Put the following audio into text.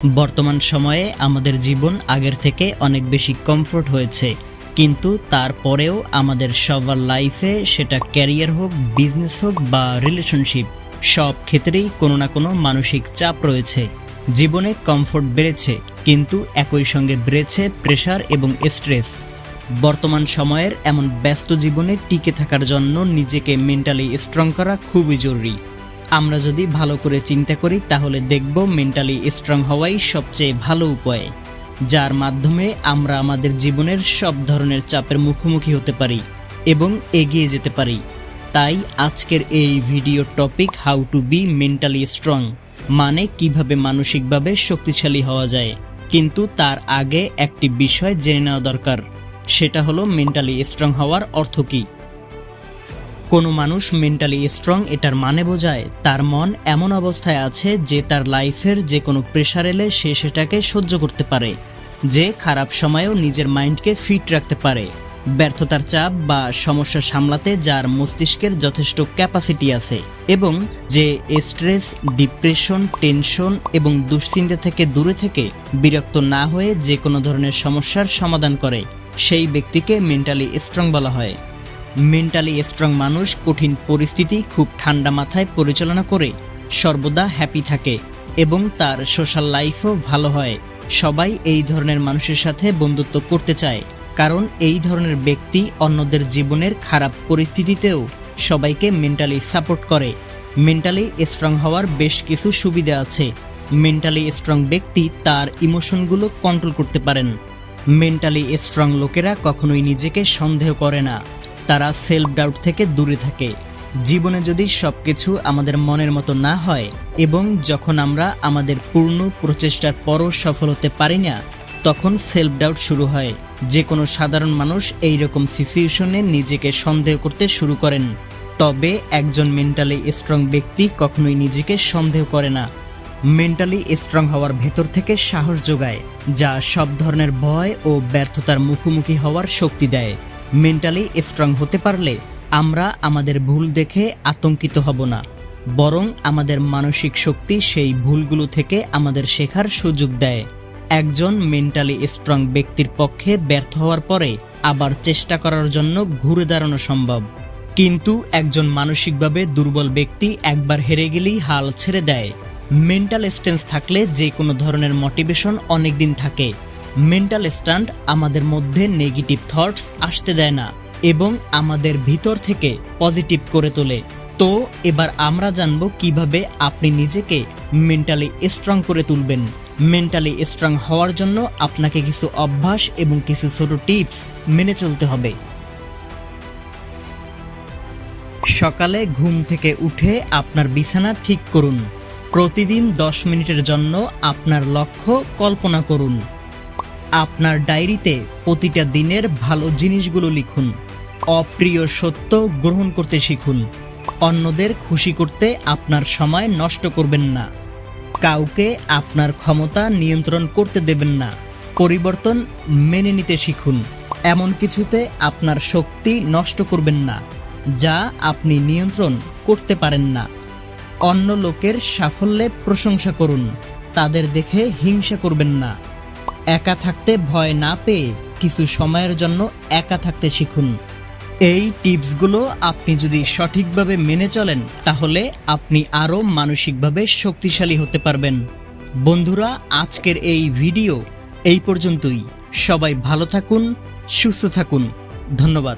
বর্তমান সময়ে আমাদের জীবন আগের থেকে অনেক বেশি কমফোর্ট হয়েছে, কিন্তু তারপরেও আমাদের সবার লাইফে, সেটা ক্যারিয়ার হোক, বিজনেস হোক বা রিলেশনশিপ, সব ক্ষেত্রেই কোনো না কোনো মানসিক চাপ রয়েছে। জীবনে কমফোর্ট বেড়েছে, কিন্তু একই সঙ্গে বেড়েছে প্রেশার এবং স্ট্রেস। বর্তমান সময়ের এমন ব্যস্ত জীবনে টিকে থাকার জন্য নিজেকে মেন্টালি স্ট্রং করা খুবই জরুরি। আমরা যদি ভালো করে চিন্তা করি তাহলে দেখব মেন্টালি স্ট্রং হওয়াই সবচেয়ে ভালো উপায়, যার মাধ্যমে আমরা আমাদের জীবনের সব ধরনের চাপের মুখোমুখি হতে পারি এবং এগিয়ে যেতে পারি। তাই আজকের এই video topic how to be mentally strong, মানে কিভাবে মানসিকভাবে শক্তিশালী হওয়া যায়। কিন্তু তার আগে একটি বিষয় জেনে নেওয়া দরকার, সেটা হলো মেন্টালি স্ট্রং হওয়ার অর্থ কী। কোনো মানুষ মেন্টালি স্ট্রং এটার মানে বোঝায় তার মন এমন অবস্থায় আছে যে তার লাইফের যে কোনো প্রেশার এলে সে সেটাকে সহ্য করতে পারে, যে খারাপ সময়েও নিজের মাইন্ডকে ফিট রাখতে পারে, ব্যর্থতার চাপ বা সমস্যা সামলাতে যার মস্তিষ্কের যথেষ্ট ক্যাপাসিটি আছে, এবং যে স্ট্রেস, ডিপ্রেশন, টেনশন এবং দুশ্চিন্তা থেকে দূরে থেকে বিরক্ত না হয়ে যে কোনো ধরনের সমস্যার সমাধান করে, সেই ব্যক্তিকে মেন্টালি স্ট্রং বলা হয়। মেন্টালি স্ট্রং মানুষ কঠিন পরিস্থিতি খুব ঠান্ডা মাথায় পরিচালনা করে, সর্বদা হ্যাপি থাকে এবং তার সোশ্যাল লাইফও ভালো হয়। সবাই এই ধরনের মানুষের সাথে বন্ধুত্ব করতে চায়, কারণ এই ধরনের ব্যক্তি অন্যদের জীবনের খারাপ পরিস্থিতিতেও সবাইকে মেন্টালি সাপোর্ট করে। মেন্টালি স্ট্রং হওয়ার বেশ কিছু সুবিধা আছে। মেন্টালি স্ট্রং ব্যক্তি তার ইমোশনগুলো কন্ট্রোল করতে পারেন। মেন্টালি স্ট্রং লোকেরা কখনোই নিজেকে সন্দেহ করে না, তারা সেলফ ডাউট থেকে দূরে থাকে। জীবনে যদি সবকিছু আমাদের মনের মতো না হয় এবং যখন আমরা আমাদের পূর্ণ প্রচেষ্টার পরও সফল হতে পারি না, তখন সেলফ ডাউট শুরু হয়। যে কোনো সাধারণ মানুষ এই রকম সিচুয়েশনে নিজেকে সন্দেহ করতে শুরু করেন। তবে একজন মেন্টালি স্ট্রং ব্যক্তি কখনোই নিজেকে সন্দেহ করে না। মেন্টালি স্ট্রং হওয়ার ভেতর থেকে সাহস যোগায়, যা সব ধরনের ভয় ও ব্যর্থতার মুখোমুখি হওয়ার শক্তি দেয়। মেন্টালি স্ট্রং হতে পারলে আমরা আমাদের ভুল দেখে আতঙ্কিত হব না, বরং আমাদের মানসিক শক্তি সেই ভুলগুলো থেকে আমাদের শেখার সুযোগ দেয়। একজন মেন্টালি স্ট্রং ব্যক্তির পক্ষে ব্যর্থ হওয়ার পরে আবার চেষ্টা করার জন্য ঘুরে দাঁড়ানো সম্ভব, কিন্তু একজন মানসিকভাবে দুর্বল ব্যক্তি একবার হেরে গেলেই হাল ছেড়ে দেয়। মেন্টাল স্ট্রেংথ থাকলে যে কোনো ধরনের মোটিভেশন অনেক দিন থাকে। মেন্টাল স্ট্যান্ড আমাদের মধ্যে নেগেটিভ থটস আসতে দেয় না এবং আমাদের ভিতর থেকে পজিটিভ করে তোলে। তো এবার আমরা জানব কিভাবে আপনি নিজেকে মেন্টালি স্ট্রং করে তুলবেন। মেন্টালি স্ট্রং হওয়ার জন্য আপনাকে কিছু অভ্যাস এবং কিছু ছোট টিপস মেনে চলতে হবে। সকালে ঘুম থেকে উঠে আপনার বিছানা ঠিক করুন। প্রতিদিন 10 মিনিটের জন্য আপনার লক্ষ্য কল্পনা করুন। আপনার ডায়েরিতে প্রতিটা দিনের ভালো জিনিসগুলো লিখুন। অপ্রিয় সত্য গ্রহণ করতে শিখুন। অন্যদের খুশি করতে আপনার সময় নষ্ট করবেন না। কাউকে আপনার ক্ষমতা নিয়ন্ত্রণ করতে দেবেন না। পরিবর্তন মেনে নিতে শিখুন। এমন কিছুতে আপনার শক্তি নষ্ট করবেন না যা আপনি নিয়ন্ত্রণ করতে পারেন না। অন্য লোকের সাফল্যে প্রশংসা করুন, তাদের দেখে হিংসা করবেন না। একা থাকতে ভয় না পেয়ে কিছু সময়ের জন্য একা থাকতে শিখুন। এই টিপসগুলো আপনি যদি সঠিকভাবে মেনে চলেন তাহলে আপনি আরও মানসিকভাবে শক্তিশালী হতে পারবেন। বন্ধুরা, আজকের এই ভিডিও এই পর্যন্তই। সবাই ভালো থাকুন, সুস্থ থাকুন। ধন্যবাদ।